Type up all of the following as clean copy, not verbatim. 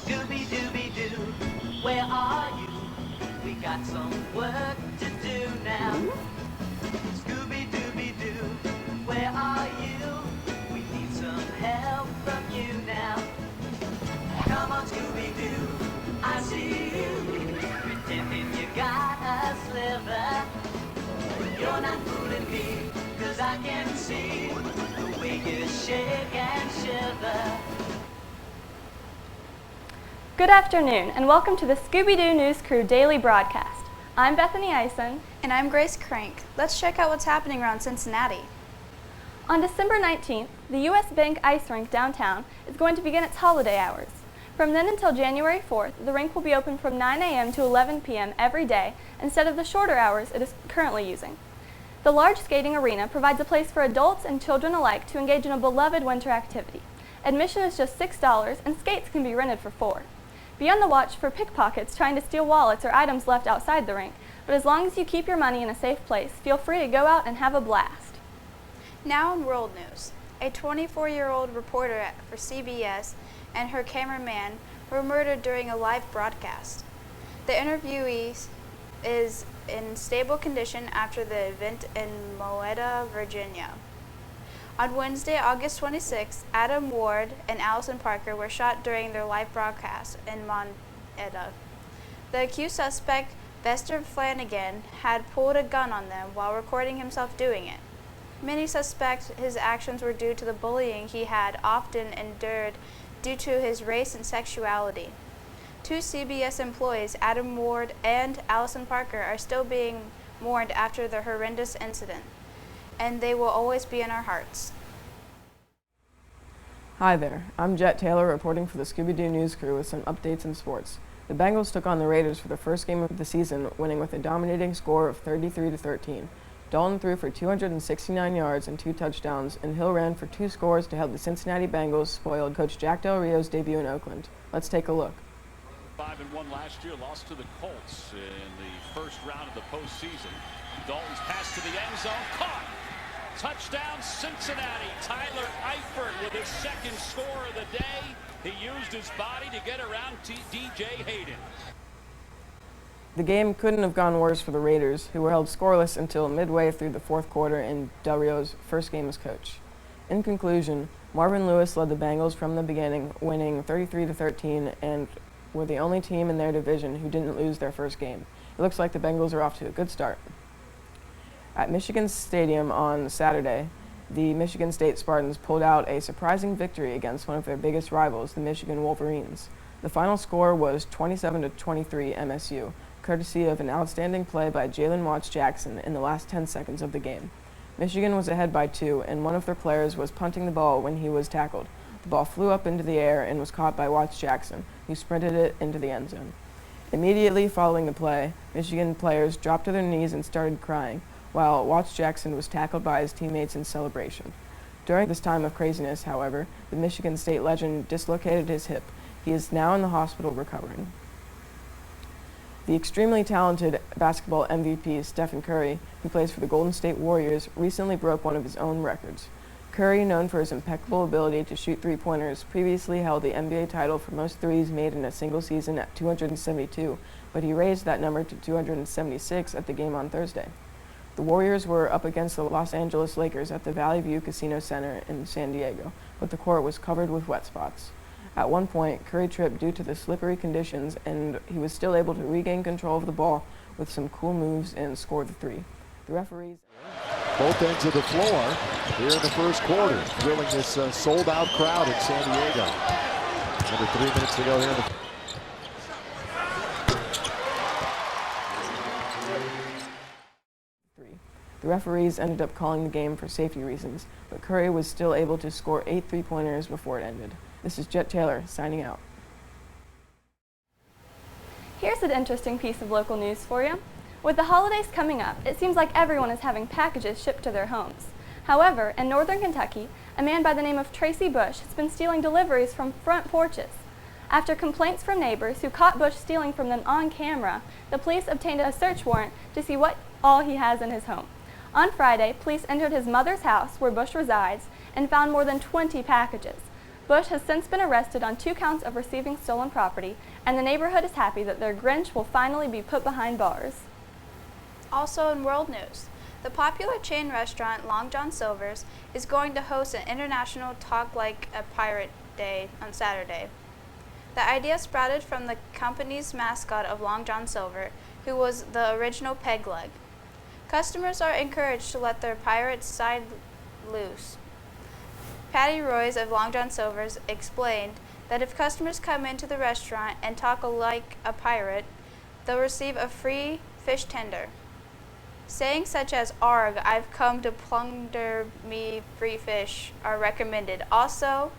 Scooby-Dooby-Doo, where are you? We got some work to do now. Scooby-Dooby-Doo, where are you? We need some help from you now. Come on, Scooby-Doo, I see you. Pretending you got a sliver. You're not fooling me, 'cause I can see the way you shake and shiver. Good afternoon, and welcome to the Scooby-Doo News Crew Daily Broadcast. I'm Bethany Ison. And I'm Grace Crank. Let's check out what's happening around Cincinnati. On December 19th, the U.S. Bank Ice Rink downtown is going to begin its holiday hours. From then until January 4th, the rink will be open from 9 a.m. to 11 p.m. every day instead of the shorter hours it is currently using. The large skating arena provides a place for adults and children alike to engage in a beloved winter activity. Admission is just $6 and skates can be rented for $4. Be on the watch for pickpockets trying to steal wallets or items left outside the rink, but as long as you keep your money in a safe place, feel free to go out and have a blast. Now in world news, a 24-year-old reporter for CBS and her cameraman were murdered during a live broadcast. The interviewee is in stable condition after the event in Moeda, Virginia. On Wednesday, August 26, Adam Ward and Allison Parker were shot during their live broadcast in Moeda. The accused suspect, Vester Flanagan, had pulled a gun on them while recording himself doing it. Many suspect his actions were due to the bullying he had often endured due to his race and sexuality. Two CBS employees, Adam Ward and Allison Parker, are still being mourned after the horrendous incident, and they will always be in our hearts. Hi there, I'm Jet Taylor reporting for the Scooby-Doo News Crew with some updates in sports. The Bengals took on the Raiders for the first game of the season, winning with a dominating score of 33-13. Dalton threw for 269 yards and 2 touchdowns, and Hill ran for 2 scores to help the Cincinnati Bengals spoil Coach Jack Del Rio's debut in Oakland. Let's take a look. 5-1 last year, lost to the Colts in the first round of the postseason. Dalton's pass to the end zone, caught. Touchdown Cincinnati. Tyler Eifert with his second score of the day. He used his body to get around DJ Hayden. The game couldn't have gone worse for the Raiders, who were held scoreless until midway through the fourth quarter in Del Rio's first game as coach. In conclusion, Marvin Lewis led the Bengals from the beginning, winning 33-13, and were the only team in their division who didn't lose their first game. It looks like the Bengals are off to a good start. At Michigan Stadium on Saturday, the Michigan State Spartans pulled out a surprising victory against one of their biggest rivals, the Michigan Wolverines. The final score was 27-23 MSU, courtesy of an outstanding play by Jalen Watts-Jackson in the last 10 seconds of the game. Michigan was ahead by 2, and one of their players was punting the ball when he was tackled. The ball flew up into the air and was caught by Watts-Jackson, who sprinted it into the end zone. Immediately following the play, Michigan players dropped to their knees and started crying, while Watts-Jackson was tackled by his teammates in celebration. During this time of craziness, however, the Michigan State legend dislocated his hip. He is now in the hospital recovering. The extremely talented basketball MVP, Stephen Curry, who plays for the Golden State Warriors, recently broke one of his own records. Curry, known for his impeccable ability to shoot three-pointers, previously held the NBA title for most threes made in a single season at 272, but he raised that number to 276 at the game on Thursday. The Warriors were up against the Los Angeles Lakers at the Valley View Casino Center in San Diego, but the court was covered with wet spots. At one point, Curry tripped due to the slippery conditions, and he was still able to regain control of the ball with some cool moves and score the three. The referees... Both ends of the floor here in the first quarter, thrilling this sold-out crowd in San Diego. Under 3 minutes to go here in the... The referees ended up calling the game for safety reasons, but Curry was still able to score 8 three-pointers before it ended. This is Jet Taylor signing out. Here's an interesting piece of local news for you. With the holidays coming up, it seems like everyone is having packages shipped to their homes. However, in northern Kentucky, a man by the name of Tracy Bush has been stealing deliveries from front porches. After complaints from neighbors who caught Bush stealing from them on camera, the police obtained a search warrant to see what all he has in his home. On Friday, police entered his mother's house, where Bush resides, and found more than 20 packages. Bush has since been arrested on 2 counts of receiving stolen property, and the neighborhood is happy that their Grinch will finally be put behind bars. Also in world news, the popular chain restaurant Long John Silver's is going to host an international Talk Like a Pirate Day on Saturday. The idea sprouted from the company's mascot of Long John Silver, who was the original peg leg. Customers are encouraged to let their pirate side loose. Patty Royce of Long John Silver's explained that if customers come into the restaurant and talk like a pirate, they'll receive a free fish tender. Sayings such as "Arg, I've come to plunder me free fish" are recommended. Also,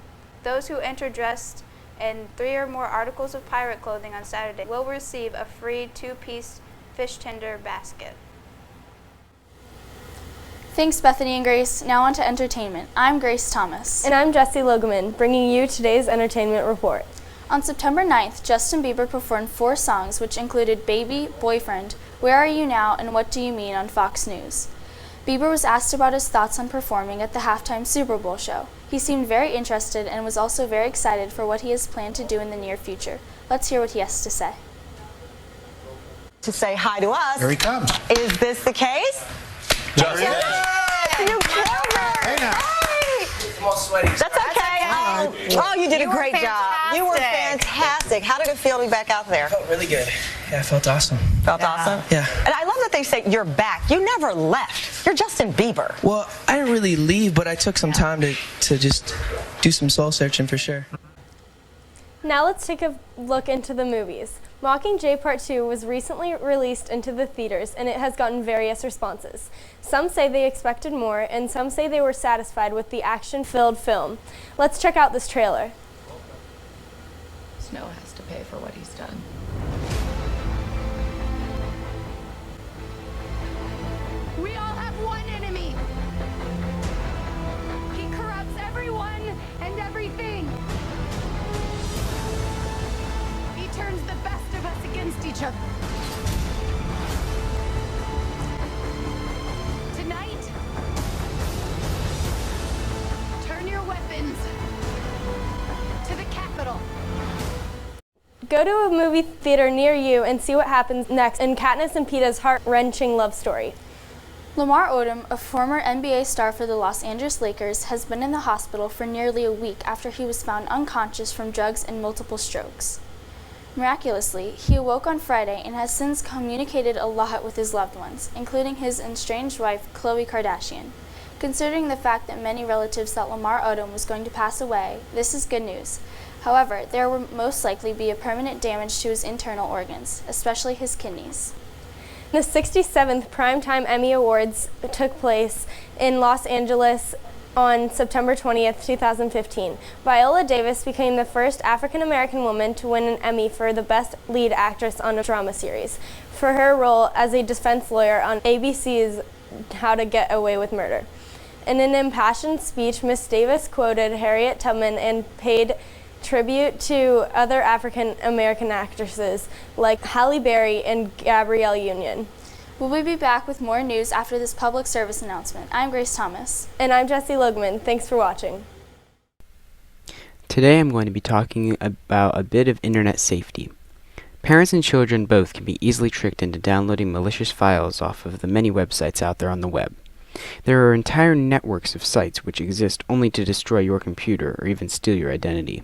those who enter dressed in 3 or more articles of pirate clothing on Saturday will receive a free 2-piece fish tender basket. Thanks, Bethany and Grace. Now on to entertainment. I'm Grace Thomas. And I'm Jessie Logeman, bringing you today's entertainment report. On September 9th, Justin Bieber performed 4 songs, which included Baby, Boyfriend, Where Are You Now, and What Do You Mean on Fox News. Bieber was asked about his thoughts on performing at the halftime Super Bowl show. He seemed very interested and was also very excited for what he has planned to do in the near future. Let's hear what he has to say. To say hi to us. Here he comes. Is this the case? Just You killed her! Hey now. Hey! I'm all sweaty. That's okay. Oh, you did a great job. You were fantastic. How did it feel to be back out there? I felt really good. Yeah, I felt awesome. Felt awesome? Yeah. And I love that they say you're back. You never left. You're Justin Bieber. Well, I didn't really leave, but I took some time to just do some soul searching for sure. Now let's take a look into the movies. Mockingjay Part 2 was recently released into the theaters, and it has gotten various responses. Some say they expected more, and some say they were satisfied with the action-filled film. Let's check out this trailer. Snow has to pay for what he's done. We all have one enemy. He corrupts everyone and everything. He turns the best of us against each other. Tonight, turn your weapons to the Capitol. Go to a movie theater near you and see what happens next in Katniss and Peeta's heart-wrenching love story. Lamar Odom, a former NBA star for the Los Angeles Lakers, has been in the hospital for nearly a week after he was found unconscious from drugs and multiple strokes. Miraculously, he awoke on Friday and has since communicated a lot with his loved ones, including his estranged wife, Khloe Kardashian. Considering the fact that many relatives thought Lamar Odom was going to pass away, this is good news. However, there will most likely be a permanent damage to his internal organs, especially his kidneys. The 67th Primetime Emmy Awards took place in Los Angeles on September 20th, 2015. Viola Davis became the first African-American woman to win an Emmy for the Best Lead Actress on a Drama Series for her role as a defense lawyer on ABC's How to Get Away with Murder. In an impassioned speech, Miss Davis quoted Harriet Tubman and paid tribute to other African-American actresses like Halle Berry and Gabrielle Union. We'll be back with more news after this public service announcement. I'm Grace Thomas. And I'm Jessie Logeman. Thanks for watching. Today I'm going to be talking about a bit of internet safety. Parents and children both can be easily tricked into downloading malicious files off of the many websites out there on the web. There are entire networks of sites which exist only to destroy your computer or even steal your identity.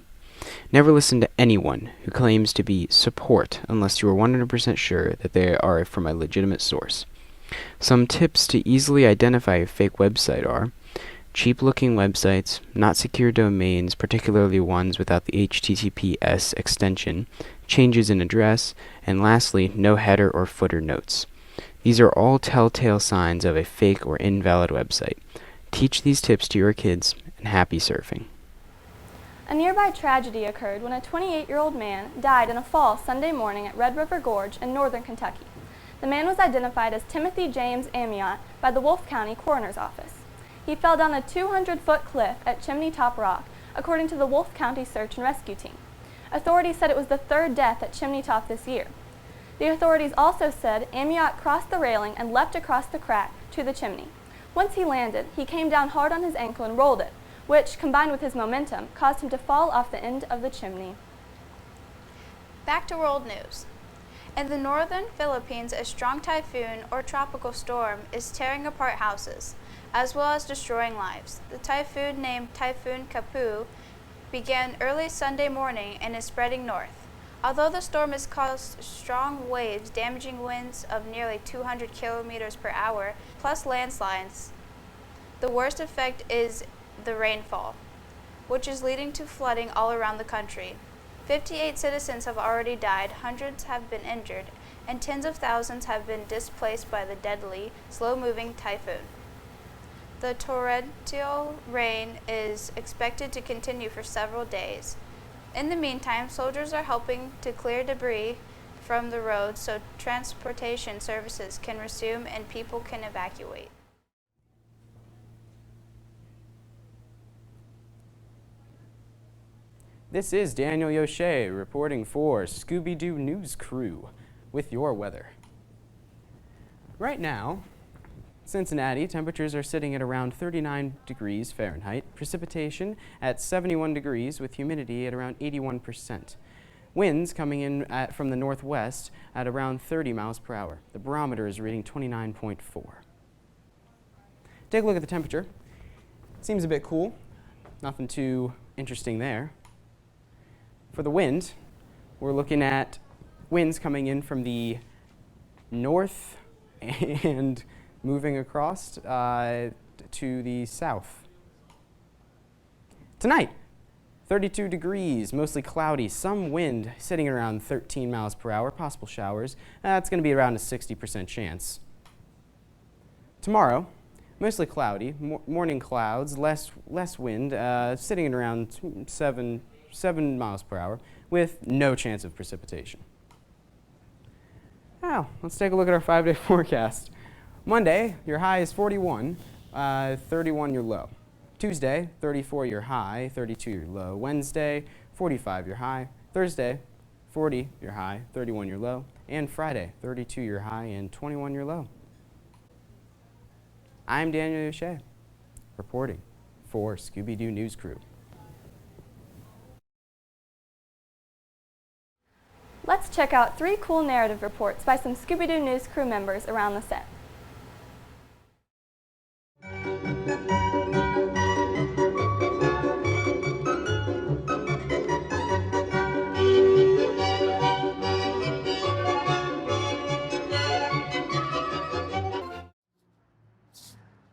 Never listen to anyone who claims to be support unless you are 100% sure that they are from a legitimate source. Some tips to easily identify a fake website are cheap-looking websites, not secure domains, particularly ones without the HTTPS extension, changes in address, and lastly, no header or footer notes. These are all telltale signs of a fake or invalid website. Teach these tips to your kids, and happy surfing. A nearby tragedy occurred when a 28-year-old man died in a fall Sunday morning at Red River Gorge in northern Kentucky. The man was identified as Timothy James Amiot by the Wolfe County Coroner's Office. He fell down a 200-foot cliff at Chimney Top Rock, according to the Wolfe County Search and Rescue Team. Authorities said it was the 3rd death at Chimney Top this year. The authorities also said Amiot crossed the railing and leapt across the crack to the chimney. Once he landed, he came down hard on his ankle and rolled it, which, combined with his momentum, caused him to fall off the end of the chimney. Back to world news. In the northern Philippines, a strong typhoon or tropical storm is tearing apart houses, as well as destroying lives. The typhoon, named Typhoon Kapu, began early Sunday morning and is spreading north. Although the storm has caused strong waves, damaging winds of nearly 200 kilometers per hour, plus landslides, the worst effect is the rainfall, which is leading to flooding all around the country. 58 citizens have already died, hundreds have been injured, and tens of thousands have been displaced by the deadly, slow-moving typhoon. The torrential rain is expected to continue for several days. In the meantime, soldiers are helping to clear debris from the roads so transportation services can resume and people can evacuate. This is Daniel Yoche reporting for Scooby-Doo News Crew with your weather. Right now, Cincinnati, temperatures are sitting at around 39 degrees Fahrenheit, precipitation at 71 degrees with humidity at around 81%. Winds coming in from the northwest at around 30 miles per hour. The barometer is reading 29.4. Take a look at the temperature. Seems a bit cool. Nothing too interesting there. For the wind, we're looking at winds coming in from the north and moving across to the south. Tonight, 32 degrees, mostly cloudy, some wind sitting around 13 miles per hour, possible showers. That's going to be around a 60% chance. Tomorrow, mostly cloudy, morning clouds, less wind, sitting at around 7 miles per hour with no chance of precipitation. Now, let's take a look at our 5-day forecast. Monday, your high is 41, 31 your low. Tuesday, 34 your high, 32 your low. Wednesday, 45 your high. Thursday, 40 your high, 31 your low. And Friday, 32 your high and 21 your low. I'm Daniel Yoche, reporting for Scooby-Doo News Crew. Let's check out 3 cool narrative reports by some Scooby-Doo News Crew members around the set.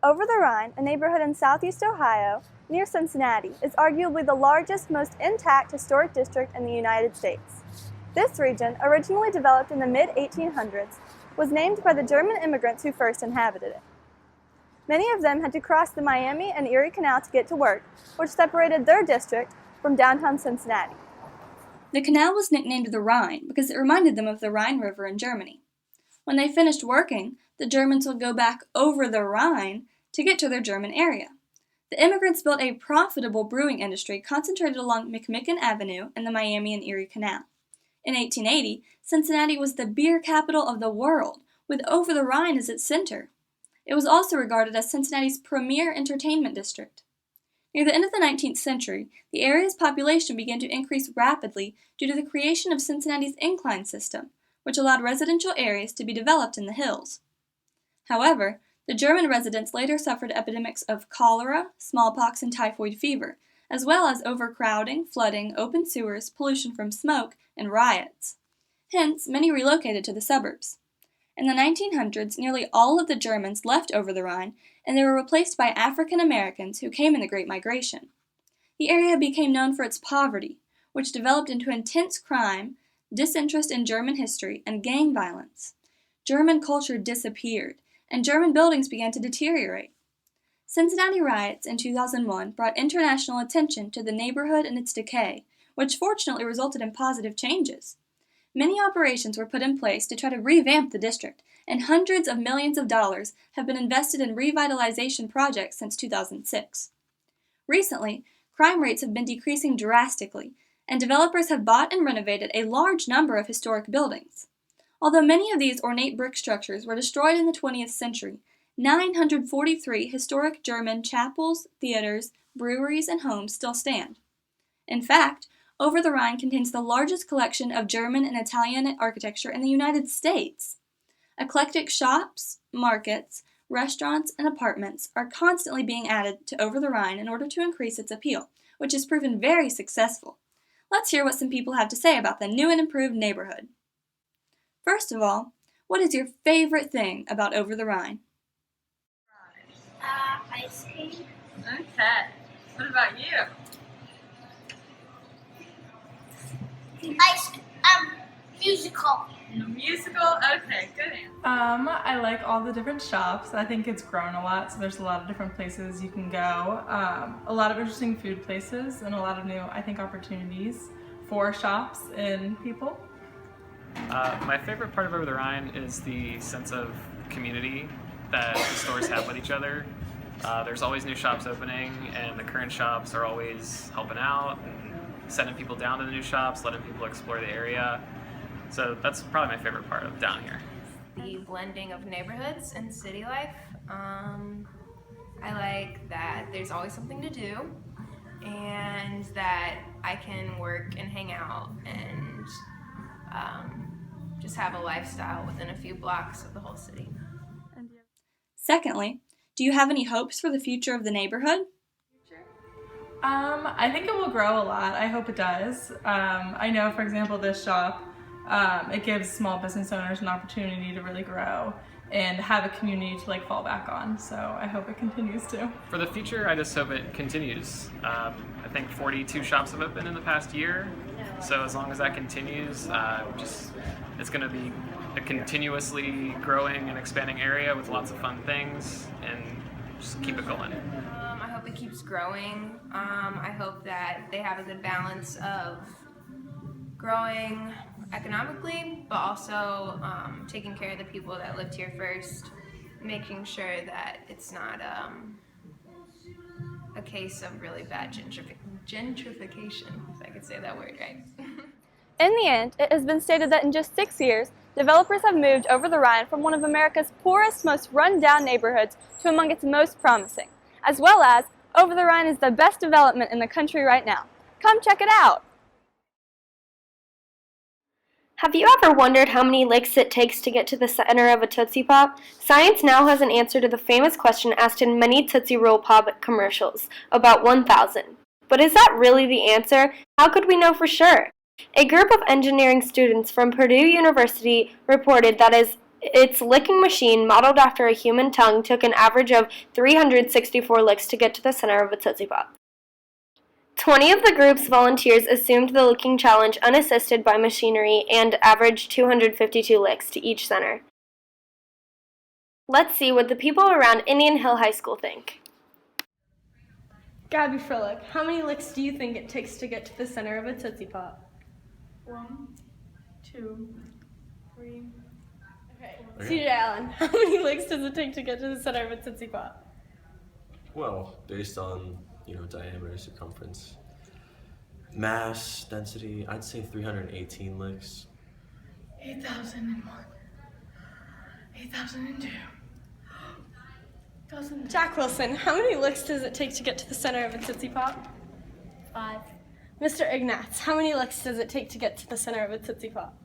Over the Rhine, a neighborhood in southeast Ohio, near Cincinnati, is arguably the largest, most intact historic district in the United States. This region, originally developed in the mid-1800s, was named by the German immigrants who first inhabited it. Many of them had to cross the Miami and Erie Canal to get to work, which separated their district from downtown Cincinnati. The canal was nicknamed the Rhine because it reminded them of the Rhine River in Germany. When they finished working, the Germans would go back over the Rhine to get to their German area. The immigrants built a profitable brewing industry concentrated along McMicken Avenue and the Miami and Erie Canal. In 1880, Cincinnati was the beer capital of the world, with Over the Rhine as its center. It was also regarded as Cincinnati's premier entertainment district. Near the end of the 19th century, the area's population began to increase rapidly due to the creation of Cincinnati's incline system, which allowed residential areas to be developed in the hills. However, the German residents later suffered epidemics of cholera, smallpox, and typhoid fever, as well as overcrowding, flooding, open sewers, pollution from smoke, and riots. Hence, many relocated to the suburbs. In the 1900s, nearly all of the Germans left Over the Rhine, and they were replaced by African Americans who came in the Great Migration. The area became known for its poverty, which developed into intense crime, disinterest in German history, and gang violence. German culture disappeared, and German buildings began to deteriorate. Cincinnati riots in 2001 brought international attention to the neighborhood and its decay, which fortunately resulted in positive changes. Many operations were put in place to try to revamp the district, and hundreds of millions of dollars have been invested in revitalization projects since 2006. Recently, crime rates have been decreasing drastically, and developers have bought and renovated a large number of historic buildings. Although many of these ornate brick structures were destroyed in the 20th century, 943 historic German chapels, theaters, breweries, and homes still stand. In fact, Over the Rhine contains the largest collection of German and Italian architecture in the United States. Eclectic shops, markets, restaurants, and apartments are constantly being added to Over the Rhine in order to increase its appeal, which has proven very successful. Let's hear what some people have to say about the new and improved neighborhood. First of all, what is your favorite thing about Over the Rhine? Ice cream. Okay. What about you? Musical. Musical? Okay, good answer. I like all the different shops. I think it's grown a lot, so there's a lot of different places you can go. A lot of interesting food places and a lot of new, I think, opportunities for shops and people. My favorite part of Over the Rhine is the sense of community that the stores have with each other. There's always new shops opening, and the current shops are always helping out and sending people down to the new shops, letting people explore the area. So that's probably my favorite part of down here. The blending of neighborhoods and city life. I like that there's always something to do, and that I can work and hang out and just have a lifestyle within a few blocks of the whole city. Secondly, do you have any hopes for the future of the neighborhood? I think it will grow a lot. I hope it does. I know, for example, this shop, it gives small business owners an opportunity to really grow and have a community to fall back on. So I hope it continues to. For the future, I just hope it continues. I think 42 shops have opened in the past year. So as long as that continues, it's going to be a continuously growing and expanding area with lots of fun things, and just keep it going. I hope it keeps growing. I hope that they have a good balance of growing economically, but also taking care of the people that lived here first, making sure that it's not a case of really bad gentrification, if I could say that word right. In the end, it has been stated that in just 6 years, developers have moved Over the Rhine from one of America's poorest, most run-down neighborhoods to among its most promising, as well as Over the Rhine is the best development in the country right now. Come check it out! Have you ever wondered how many licks it takes to get to the center of a Tootsie Pop? Science now has an answer to the famous question asked in many Tootsie Roll Pop commercials, about 1,000. But is that really the answer? How could we know for sure? A group of engineering students from Purdue University reported that its licking machine, modeled after a human tongue, took an average of 364 licks to get to the center of a Tootsie Pop. 20 of the group's volunteers assumed the licking challenge unassisted by machinery and averaged 252 licks to each center. Let's see what the people around Indian Hill High School think. Gabby Frillick, how many licks do you think it takes to get to the center of a Tootsie Pop? 1, 2, 3. Okay. CJ Allen, how many licks does it take to get to the center of a Tootsie Pop? Well, based on, diameter, circumference, mass, density, I'd say 318 licks. 8,001. 8,002. Jack Wilson, how many licks does it take to get to the center of a Tootsie Pop? 5. Mr. Ignatz, how many licks does it take to get to the center of a Tootsie Pop?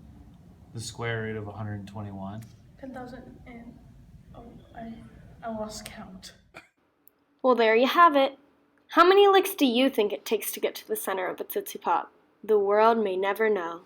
The square root of 121. 10,000 and... I lost count. Well, there you have it. How many licks do you think it takes to get to the center of a Tootsie Pop? The world may never know.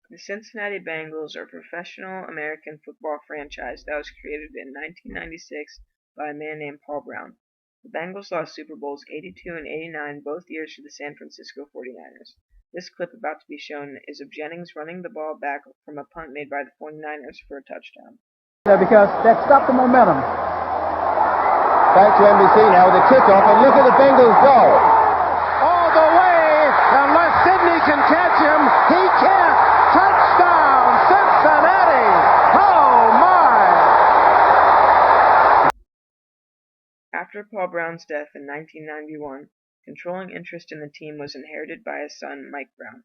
The Cincinnati Bengals are a professional American football franchise that was created in 1996 by a man named Paul Brown. The Bengals lost Super Bowls 82 and 89 both years to the San Francisco 49ers. This clip about to be shown is of Jennings running the ball back from a punt made by the 49ers for a touchdown. Because that stopped the momentum. Back to NBC now with a kickoff, and look at the Bengals go. All the way, unless Sidney can catch him, he can't. Touchdown, Cincinnati! Oh, my! After Paul Brown's death in 1991, controlling interest in the team was inherited by his son, Mike Brown.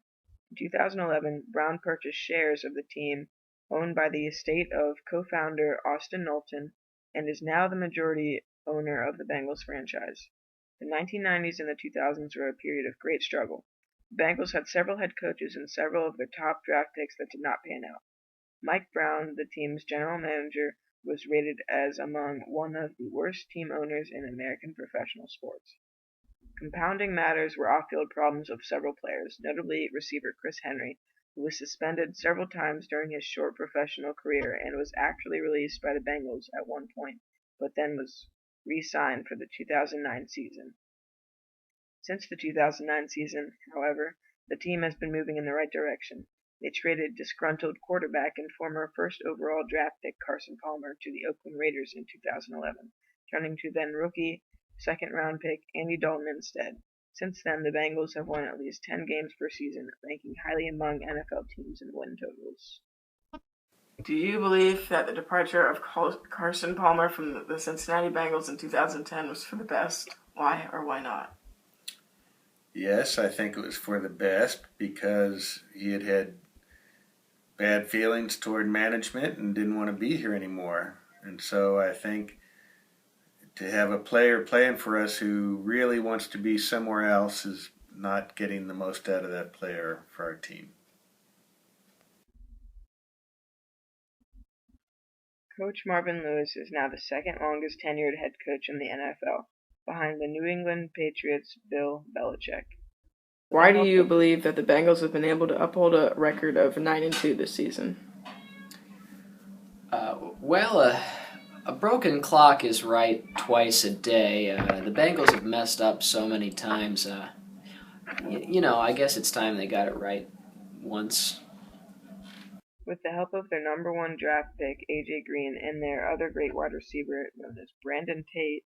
In 2011, Brown purchased shares of the team owned by the estate of co-founder Austin Knowlton and is now the majority owner of the Bengals franchise. The 1990s and the 2000s were a period of great struggle. The Bengals had several head coaches and several of their top draft picks that did not pan out. Mike Brown, the team's general manager, was rated as among one of the worst team owners in American professional sports. Compounding matters were off-field problems of several players, notably receiver Chris Henry, who was suspended several times during his short professional career and was actually released by the Bengals at one point, but then was re-signed for the 2009 season. Since the 2009 season, however, the team has been moving in the right direction. They traded disgruntled quarterback and former first overall draft pick Carson Palmer to the Oakland Raiders in 2011, turning to then rookie second-round pick Andy Dalton instead. Since then, the Bengals have won at least 10 games per season, ranking highly among NFL teams in win totals. Do you believe that the departure of Carson Palmer from the Cincinnati Bengals in 2010 was for the best? Why or why not? Yes, I think it was for the best because he had had bad feelings toward management and didn't want to be here anymore. And so I think to have a player playing for us who really wants to be somewhere else is not getting the most out of that player for our team. Coach Marvin Lewis is now the second longest tenured head coach in the NFL, behind the New England Patriots' Bill Belichick. Why do you believe that the Bengals have been able to uphold a record of 9-2 this season? A broken clock is right twice a day. The Bengals have messed up so many times. I guess it's time they got it right once. With the help of their number one draft pick, A.J. Green, and their other great wide receiver known as Brandon Tate,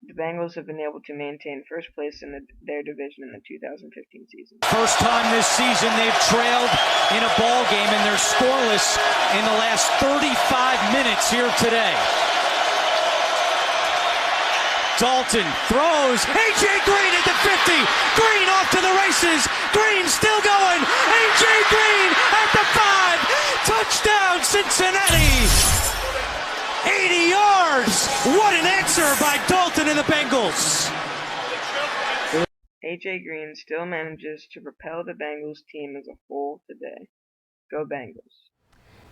the Bengals have been able to maintain first place in their division in the 2015 season. First time this season they've trailed in a ball game, and they're scoreless in the last 35 minutes here today. Dalton throws. A.J. Green at the 50. Green off to the races. Green still going. A.J. Green at the 5. Touchdown, Cincinnati. 80 yards. What an answer by Dalton and the Bengals. A.J. Green still manages to propel the Bengals team as a whole today. Go Bengals.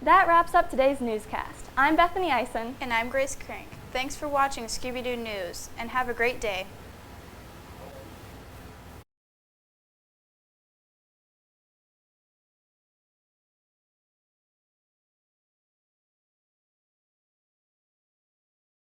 That wraps up today's newscast. I'm Bethany Ison. And I'm Grace Crank. Thanks for watching Scooby-Doo News, and have a great day.